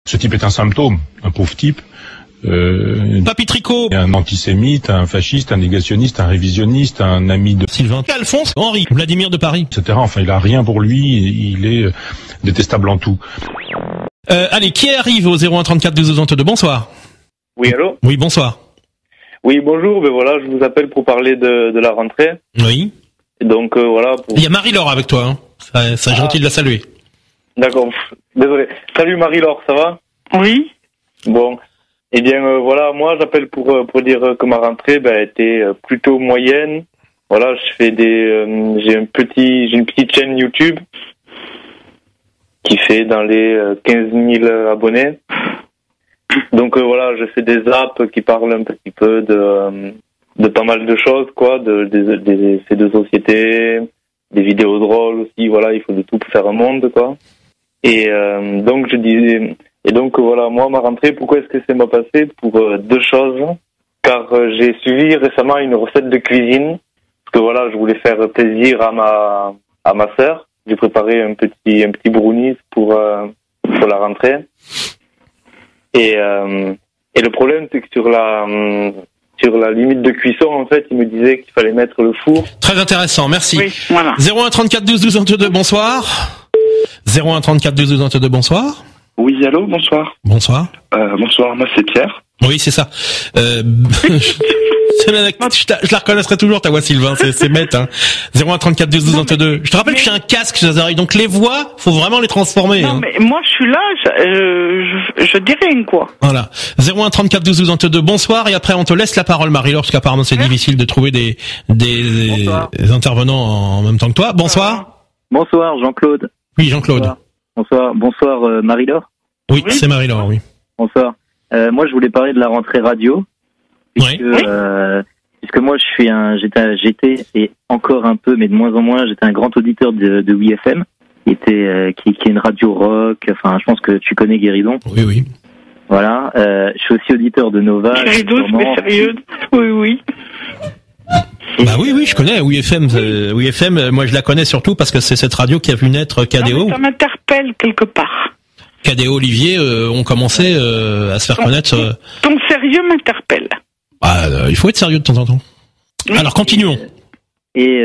Ce type est un symptôme, un pauvre type. Papy Tricot, Un antisémite, un fasciste, un négationniste, un révisionniste, un ami de Sylvain, Alphonse, Henri, Vladimir de Paris, etc. Enfin, il a rien pour lui, il est détestable en tout. Allez, qui arrive au 01 34 12 22? Bonsoir. Oui, allô? Oui, bonsoir. Oui, bonjour, ben voilà, je vous appelle pour parler de la rentrée. Oui. Et donc, voilà. Il y a Marie-Laure avec toi, hein. Ça gentil de la saluer. D'accord, désolé. Salut Marie-Laure, ça va? Oui. Bon. Eh bien, voilà, moi, j'appelle pour dire que ma rentrée, était plutôt moyenne. Voilà, j'ai une petite chaîne YouTube qui fait dans les 15 000 abonnés. Donc voilà, je fais des apps qui parlent un petit peu de pas mal de choses, quoi, des faits de société, des vidéos drôles aussi. Voilà, il faut de tout pour faire un monde, quoi. Et donc voilà, moi ma rentrée, pourquoi est-ce que c'est m'a passé? Pour deux choses. Car j'ai suivi récemment une recette de cuisine. Parce que voilà, je voulais faire plaisir à ma sœur. J'ai préparé un petit brownies pour la rentrée. Et le problème, c'est que sur la limite de cuisson, en fait, il me disait qu'il fallait mettre le four. Très intéressant, merci. Oui, voilà. 01 34 12 12 22, bonsoir. 01 34 12 12 22, bonsoir. Oui, allô, bonsoir. Bonsoir. Bonsoir, moi c'est Pierre. Oui, c'est ça. Je la reconnaîtrai toujours, ta voix, Sylvain, c'est bête, hein. 01 34 12 12 22. Je te rappelle que j'ai un casque, donc les voix, faut vraiment les transformer. Non, mais moi, je suis là, je dis rien, quoi. Voilà. 01 34 12 12 22, bonsoir, et après, on te laisse la parole, Marie-Laure, parce qu'apparemment, c'est difficile de trouver des intervenants en même temps que toi. Bonsoir. Bonsoir, Jean-Claude. Oui, Jean-Claude. Bonsoir, Marie-Laure. Oui, c'est Marie-Laure, oui. Bonsoir. Moi, je voulais parler de la rentrée radio. Puisque moi, j'étais et encore un peu, mais de moins en moins, j'étais un grand auditeur de WeFM, qui est une radio rock. Enfin, je pense que tu connais Guéridon. Oui, oui. Voilà. Je suis aussi auditeur de Nova. Guéridon, mais sérieux. Oui, oui. Bah oui, je connais WeFM, moi je la connais surtout parce que c'est cette radio qui a vu naître KDO. Ça m'interpelle quelque part. KDO Olivier ont commencé à se faire connaître. Ton sérieux m'interpelle. Il faut être sérieux de temps en temps. Oui. Alors continuons. Et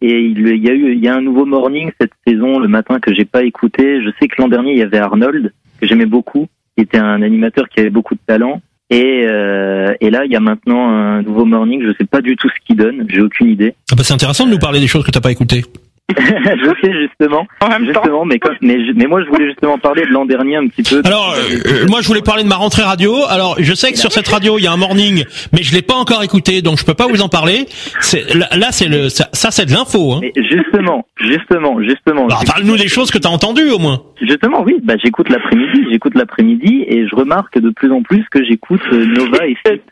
il y a un nouveau morning cette saison le matin que j'ai pas écouté. Je sais que l'an dernier il y avait Arnold que j'aimais beaucoup, qui était un animateur qui avait beaucoup de talent. Et là, il y a maintenant un nouveau morning. Je sais pas du tout ce qu'il donne. J'ai aucune idée. C'est intéressant de nous parler des choses que t'as pas écoutées. Je sais justement, mais moi je voulais justement parler de l'an dernier un petit peu. Alors moi je voulais parler de ma rentrée radio. Alors je sais que sur cette radio il y a un morning, mais je l'ai pas encore écouté, donc je peux pas vous en parler. C'est de l'info. Hein. Mais justement. Alors parle-nous des choses que t'as entendues au moins. Justement, oui. J'écoute l'après-midi et je remarque de plus en plus que j'écoute Nova et FIP.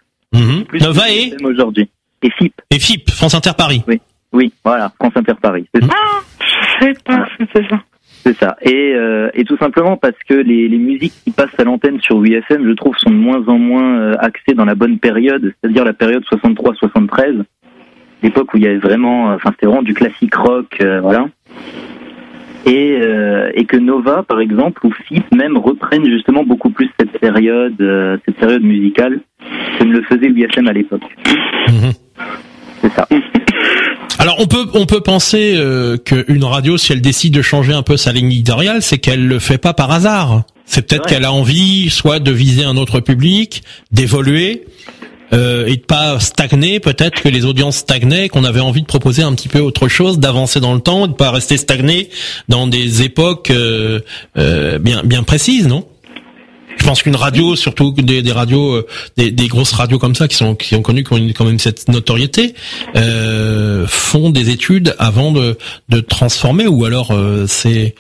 Nova et aujourd'hui. Et FIP, France Inter Paris. Oui, voilà, France Inter Paris. C'est ça. Je sais pas, c'est ça. C'est ça. Et tout simplement parce que les musiques qui passent à l'antenne sur WeFM, je trouve, sont de moins en moins axées dans la bonne période, c'est-à-dire la période 63-73, l'époque où il y avait vraiment, c'était vraiment du classique rock, voilà. Et que Nova, par exemple, ou FIP même reprennent justement beaucoup plus cette période musicale que ne le faisait WeFM à l'époque. C'est ça. Alors on peut penser qu'une radio, si elle décide de changer un peu sa ligne éditoriale, c'est qu'elle le fait pas par hasard. C'est peut-être qu'elle a envie soit de viser un autre public, d'évoluer et de pas stagner. Peut-être que les audiences stagnaient, qu'on avait envie de proposer un petit peu autre chose, d'avancer dans le temps, de pas rester stagné dans des époques bien précises, non? Je pense qu'une radio, surtout des radios, des grosses radios comme ça, qui ont connu quand même cette notoriété, font des études avant de transformer, ou alors c'est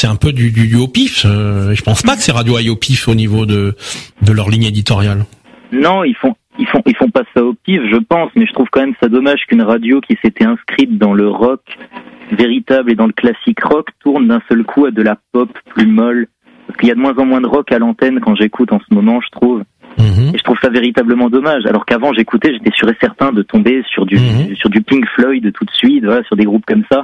un peu du au pif. Je pense pas que ces radios aillent au pif au niveau de leur ligne éditoriale. Non, ils font pas ça au pif, je pense, mais je trouve quand même ça dommage qu'une radio qui s'était inscrite dans le rock véritable et dans le classique rock tourne d'un seul coup à de la pop plus molle. Parce qu'il y a de moins en moins de rock à l'antenne quand j'écoute en ce moment, je trouve. Et je trouve ça véritablement dommage. Alors qu'avant, j'écoutais, j'étais sûr et certain de tomber sur du Pink Floyd tout de suite, voilà, sur des groupes comme ça.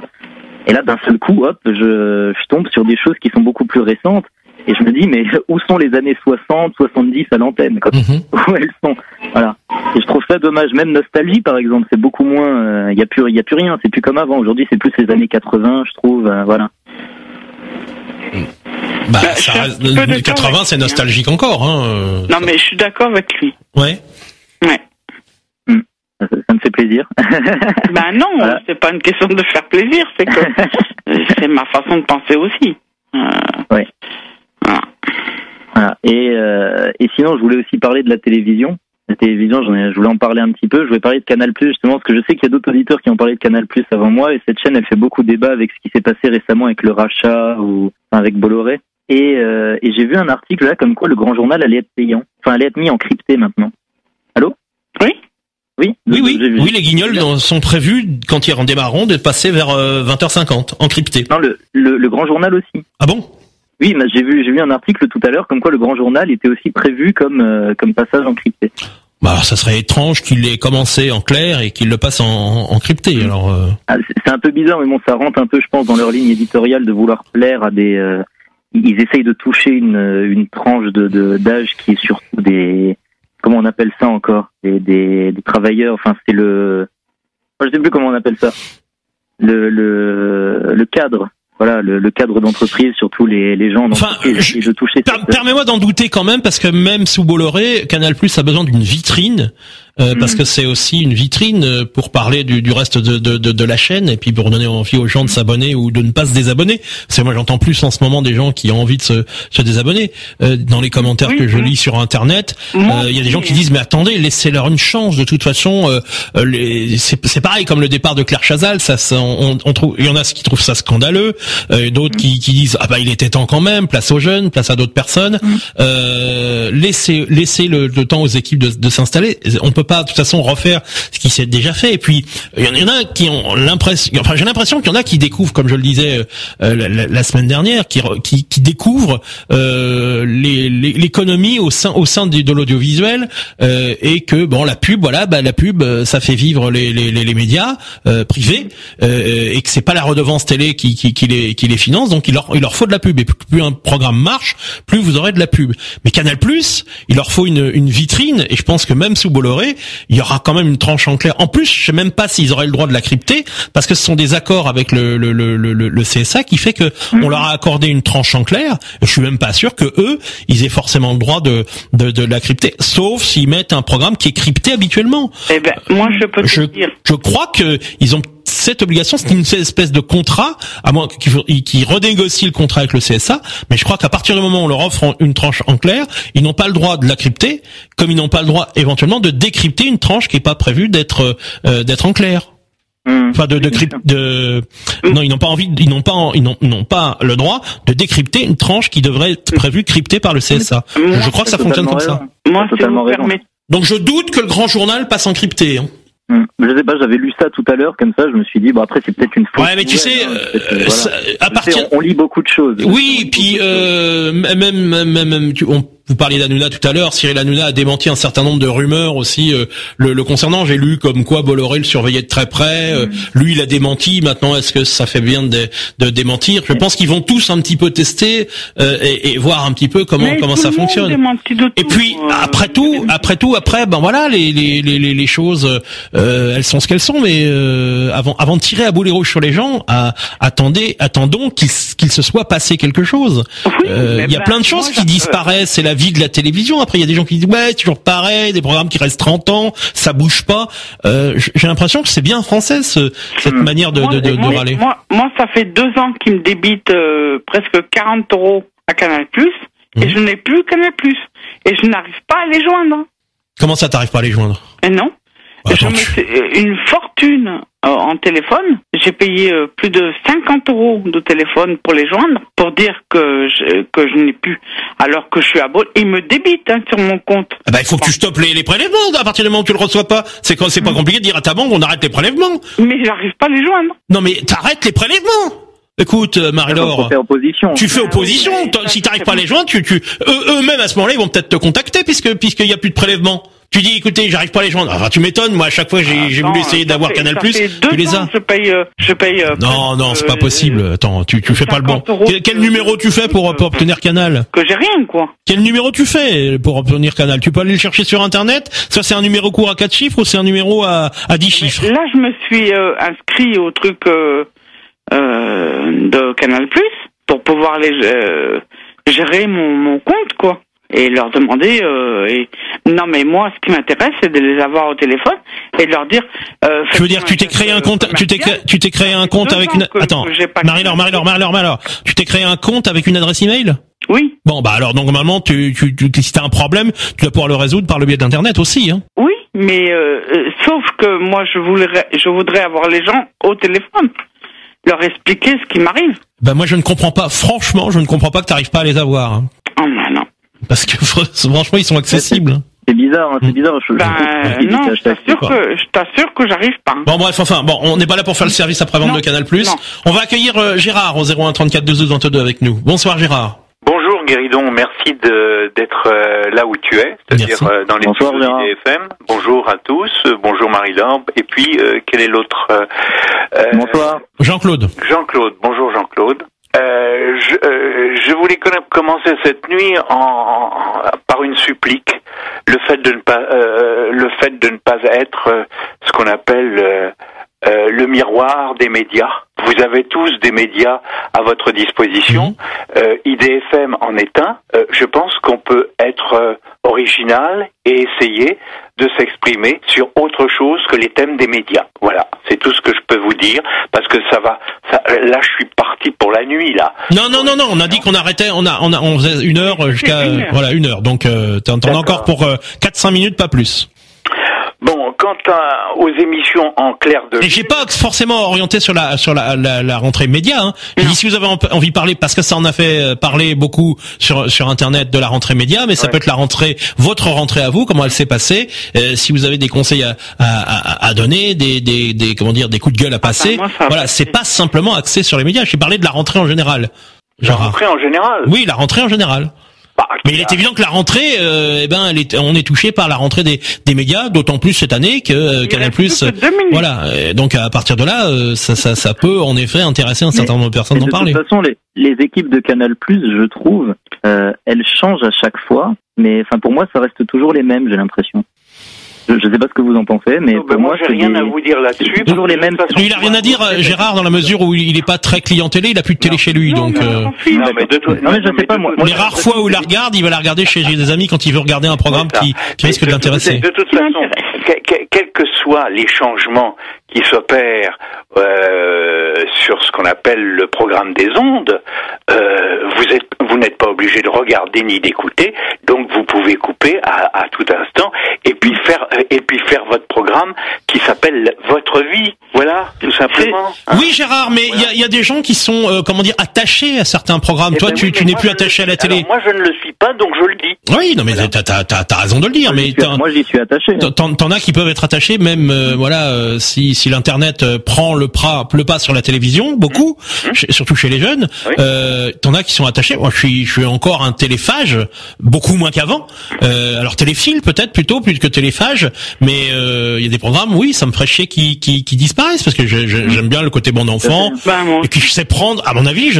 Et là, d'un seul coup, hop, je tombe sur des choses qui sont beaucoup plus récentes. Et je me dis, mais où sont les années 60, 70 à l'antenne, quoi. Où elles sont? Voilà. Et je trouve ça dommage. Même Nostalgie, par exemple, c'est beaucoup moins, il y a plus rien. C'est plus comme avant. Aujourd'hui, c'est plus les années 80, je trouve, voilà. Bah, ça reste, 80, c'est nostalgique encore, hein. Non, mais je suis d'accord avec lui. Ouais. Ouais. Ça me fait plaisir. Ben non, voilà. C'est pas une question de faire plaisir, c'est que c'est ma façon de penser aussi. Ouais. Voilà. Et sinon, je voulais aussi parler de la télévision. La télévision, je voulais en parler un petit peu. Je voulais parler de Canal+, justement, parce que je sais qu'il y a d'autres auditeurs qui ont parlé de Canal+ avant moi, et cette chaîne, elle fait beaucoup de débat avec ce qui s'est passé récemment avec le rachat ou avec Bolloré. Et j'ai vu un article là, comme quoi le Grand Journal allait être payant. Enfin, allait être mis en crypté maintenant. Allô? Oui. Oui, les guignols sont prévus, quand ils démarreront, de passer vers 20h50, en crypté. Non, le Grand Journal aussi. Ah bon? Oui, mais j'ai vu un article tout à l'heure comme quoi le Grand Journal était aussi prévu comme passage en crypté. Bah, ça serait étrange qu'il ait commencé en clair et qu'il le passe en crypté. Alors, c'est un peu bizarre, mais bon, ça rentre un peu, je pense, dans leur ligne éditoriale de vouloir plaire à des. Ils essayent de toucher une tranche d'âge qui est surtout des. Comment on appelle ça encore, des travailleurs. Enfin, c'est je sais plus comment on appelle ça. Le cadre. Voilà, le cadre d'entreprise, surtout les gens d'entreprise, de toucher. Permets-moi d'en douter quand même, parce que même sous Bolloré, Canal+ a besoin d'une vitrine, parce que c'est aussi une vitrine pour parler du reste de la chaîne, et puis pour donner envie aux gens de s'abonner ou de ne pas se désabonner. Parce que moi, j'entends plus en ce moment des gens qui ont envie de se désabonner. Dans les commentaires que je lis sur Internet, il y a des gens qui disent, mais attendez, laissez-leur une chance. De toute façon, c'est pareil comme le départ de Claire Chazal. On trouve, il y en a qui trouvent ça scandaleux. D'autres qui disent ah bah il était temps quand même, place aux jeunes, place à d'autres personnes. Laissez le temps aux équipes de s'installer. On peut pas de toute façon refaire ce qui s'est déjà fait. Et puis il y en a qui ont l'impression, enfin j'ai l'impression qu'il y en a qui découvrent, comme je le disais la semaine dernière, qui découvrent l'économie au sein de l'audiovisuel, et que bon la pub ça fait vivre les médias privés, et que c'est pas la redevance télé qui les finance, donc il leur faut de la pub, et plus un programme marche, plus vous aurez de la pub. Mais Canal+, il leur faut une vitrine, et je pense que même sous Bolloré, il y aura quand même une tranche en clair. En plus, je sais même pas s'ils auraient le droit de la crypter, parce que ce sont des accords avec le CSA qui fait que on leur a accordé une tranche en clair. Je suis même pas sûr que eux, ils aient forcément le droit de la crypter, sauf s'ils mettent un programme qui est crypté habituellement. Eh ben, moi je peux te dire. Je crois que ils ont cette obligation, c'est une espèce de contrat, à moins qu'ils renégocient le contrat avec le CSA, mais je crois qu'à partir du moment où on leur offre une tranche en clair, ils n'ont pas le droit de la crypter, comme ils n'ont pas le droit éventuellement de décrypter une tranche qui est pas prévue d'être en clair. Enfin non, ils n'ont pas le droit de décrypter une tranche qui devrait être prévue cryptée par le CSA. Je crois que ça fonctionne comme ça. Moi, si vous permettez. Donc je doute que le Grand Journal passe en crypté. Hein. Je sais pas, j'avais lu ça tout à l'heure, comme ça, je me suis dit, bon après c'est peut-être une fausse. Ouais, mais tu sais, on lit beaucoup de choses. Oui, puis vous parliez d'Hanouna tout à l'heure. Cyril Hanouna a démenti un certain nombre de rumeurs aussi le concernant. J'ai lu comme quoi Bolloré le surveillait de très près. Lui, il a démenti. Maintenant, est-ce que ça fait bien de démentir? Je pense qu'ils vont tous un petit peu tester et voir un petit peu comment ça fonctionne. Et puis après ben voilà, les choses elles sont ce qu'elles sont. Mais avant de tirer à boulet rouge sur les gens, attendons qu'il se soit passé quelque chose. Il y a plein de choses qui disparaissent. C'est la vie de la télévision. Après, il y a des gens qui disent ouais, toujours pareil, des programmes qui restent 30 ans, ça bouge pas. J'ai l'impression que c'est bien français cette manière de râler. Moi, ça fait 2 ans qu'ils me débitent presque 40 € à Canal+, et je n'ai plus Canal+, et je n'arrive pas à les joindre. Comment ça, t'arrives pas à les joindre? Non. Je mets une fortune en téléphone. J'ai payé plus de 50 € de téléphone pour les joindre, pour dire que je n'ai plus, alors que je suis à Bolloré. Ils me débitent sur mon compte. Ah bah, il faut que tu stoppes les prélèvements à partir du moment où tu le reçois pas. C'est pas compliqué de dire à ta banque on arrête les prélèvements. Mais j'arrive pas à les joindre. Non mais t'arrêtes les prélèvements. Écoute, Marie-Laure, tu fais opposition. Si t'arrives pas à les joindre, eux-mêmes à ce moment-là, ils vont peut-être te contacter puisqu'il y a plus de prélèvement. Tu dis, écoutez, j'arrive pas à les joindre. Enfin, tu m'étonnes. Moi, à chaque fois, j'ai voulu essayer d'avoir Canal+, tu les as. Je paye. Non, c'est pas possible. Attends, tu fais pas le bon. Quel numéro tu fais pour obtenir Canal? Que j'ai rien, quoi. Quel numéro tu fais pour obtenir Canal? Tu peux aller le chercher sur Internet? Ça, c'est un numéro court à 4 chiffres ou c'est un numéro à 10 chiffres? Là, je me suis inscrit au truc de Canal+, pour pouvoir gérer mon compte, quoi. Et leur demander non, mais moi ce qui m'intéresse c'est de les avoir au téléphone et de leur dire tu veux dire tu t'es créé un compte tu t'es créé un compte avec une Marie-Laure, tu t'es créé un compte avec une adresse email? Oui. Bon bah alors donc normalement si t'as un problème tu dois pouvoir le résoudre par le biais d'internet aussi, hein. Oui, mais sauf que moi je voudrais avoir les gens au téléphone, leur expliquer ce qui m'arrive. Bah moi je ne comprends pas, franchement je ne comprends pas que t'arrives pas à les avoir, hein. Oh non. Parce que franchement ils sont accessibles. C'est bizarre, hein, c'est bizarre. Non, je t'assure que j'arrive pas. Bon bref, on n'est pas là pour faire le service après-vente de Canal+. On va accueillir Gérard au 01 34 12 22 avec nous. Bonsoir Gérard. Bonjour Guéridon, merci d'être là où tu es, c'est-à-dire dans les studios d'IDFM. Bonjour à tous, bonjour Marie-Laure, et puis quel est l'autre Bonsoir. Jean-Claude. Bonjour Jean-Claude. Je voulais commencer cette nuit par une supplique, le fait de ne pas être ce qu'on appelle le miroir des médias. Vous avez tous des médias à votre disposition. IDFM en est un. Je pense qu'on peut être original et essayer de s'exprimer sur autre chose que les thèmes des médias. Voilà, c'est tout ce que je peux vous dire, parce que là je suis parti pour la nuit là. Non, on a dit qu'on arrêtait, on faisait 1 heure jusqu'à 1 heure. Donc t'en as encore pour 4-5 minutes, pas plus. Bon, quant aux émissions en clair de... Et j'ai pas forcément orienté sur la rentrée média, hein. J'ai dit si vous avez envie de parler, parce que ça en a fait parler beaucoup sur Internet de la rentrée média, mais ça peut être votre rentrée à vous, comment elle s'est passée, si vous avez des conseils à donner, des coups de gueule à passer. Voilà, c'est pas simplement axé sur les médias, j'ai parlé de la rentrée en général. La rentrée en général? Oui, la rentrée en général. Mais il est évident que la rentrée, on est touché par la rentrée des médias, d'autant plus cette année que Canal+. Voilà. Donc à partir de là, ça peut en effet intéresser un certain nombre de personnes d'en parler. De toute façon, les équipes de Canal+, je trouve, elles changent à chaque fois, mais enfin pour moi, ça reste toujours les mêmes, j'ai l'impression. Je sais pas ce que vous en pensez, mais pour moi, j'ai rien à vous dire là-dessus. Toujours les mêmes. Il a rien à dire, Gérard, dans la mesure où il est pas très clientélé, il a plus de télé chez lui, donc. Non, mais je sais pas moi. Les rares fois où il la regarde, il va la regarder chez des amis quand il veut regarder un programme qui risque de l'intéresser. De toute façon, quels que soient les changements qui s'opèrent sur ce qu'on appelle le programme des ondes, vous n'êtes pas obligé de regarder ni d'écouter, donc vous pouvez couper à tout instant et puis faire votre programme qui s'appelle votre vie. Voilà, tout simplement. Oui, Gérard, mais il y a des gens qui sont attachés à certains programmes. Toi, tu n'es plus attaché à la télé. Alors, moi, je ne le suis pas, donc je le dis. Oui, non, mais t'as raison de le dire. Moi, j'y suis attaché. T'en as qui peuvent être attachés, même si l'internet prend le pas sur la télévision, beaucoup, surtout chez les jeunes. Oui. T'en as qui sont attachés. Moi, je suis encore un téléphage, beaucoup moins qu'avant. Alors téléphile peut-être plutôt plus que téléphage, mais il y a des programmes, oui, ça me ferait chier qui disparaissent parce que j'aime bien le côté bon enfant. Et puis je sais prendre, à mon avis,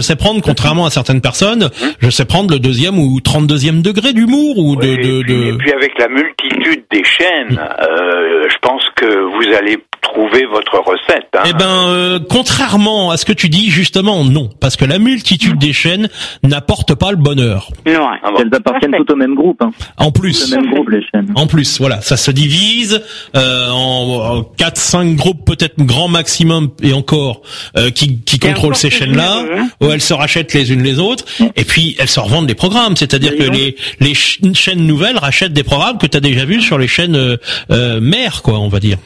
contrairement à certaines personnes, je sais prendre le 2e ou 32e degré d'humour ou Et puis avec la multitude des chaînes, je pense que vous allez trouver votre recette. Hein. Eh ben, contrairement à ce que tu dis, justement, non, parce que la multitude des chaînes n'apporte pas le bonheur. Non. Elles appartiennent toutes au même groupe. Hein. En plus. Le même groupe, les chaînes. En plus, voilà, ça se divise en 4-5 groupes, peut-être grand maximum, et encore, qui contrôlent ces chaînes-là, où elles se rachètent les unes les autres, et puis elles se revendent des programmes. C'est-à-dire que les chaînes nouvelles rachètent des programmes que tu as déjà vus sur les chaînes mères, quoi, on va dire.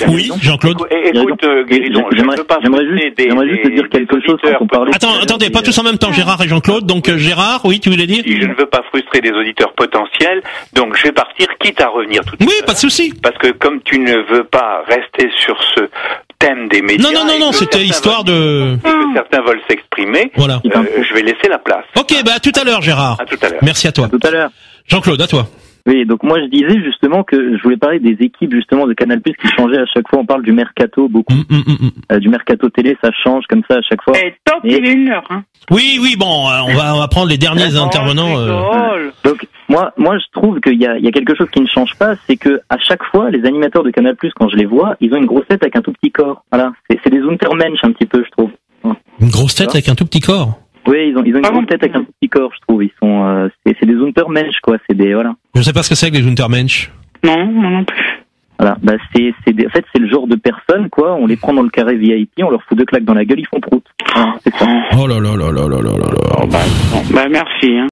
Oui, Jean-Claude. Écoute, Guéridon, j'aimerais juste te dire quelque chose quand on parlait. Attendez, pas tous en même temps, Gérard et Jean-Claude. Donc Gérard, oui, tu voulais dire? Je ne veux pas frustrer des auditeurs potentiels, donc je vais partir, quitte à revenir tout de suite. Oui, pas de souci. Parce que comme tu ne veux pas rester sur ce thème des médias. Non, c'était histoire de... Et que certains veulent s'exprimer. Voilà. Je vais laisser la place. Ok, bah à tout à l'heure, Gérard. À tout à l'heure. Merci à toi. À tout à l'heure. Jean-Claude, à toi. Oui, donc moi je disais justement que je voulais parler des équipes justement de Canal+ qui changeaient à chaque fois. On parle du mercato beaucoup, du mercato télé, ça change comme ça à chaque fois. Et top, il est 1 heure. Hein. Oui, bon, on va prendre les derniers intervenants. Donc moi je trouve qu'il y a quelque chose qui ne change pas, c'est que à chaque fois les animateurs de Canal+, quand je les vois, ils ont une grosse tête avec un tout petit corps. Voilà, c'est des Untermensch un petit peu, je trouve. Une grosse tête avec un tout petit corps. Oui, ils ont une grosse tête avec un tout petit corps, je trouve. Ils sont, c'est des Untermensch, quoi. C'est des, voilà. Je sais pas ce que c'est que les Untermensch. Non, moi non plus. Voilà, bah en fait, c'est le genre de personnes, quoi. On les prend dans le carré VIP, on leur fout 2 claques dans la gueule, ils font prout. Voilà, c'est ça. Oh là là là là là là là là. Bah merci. Hein.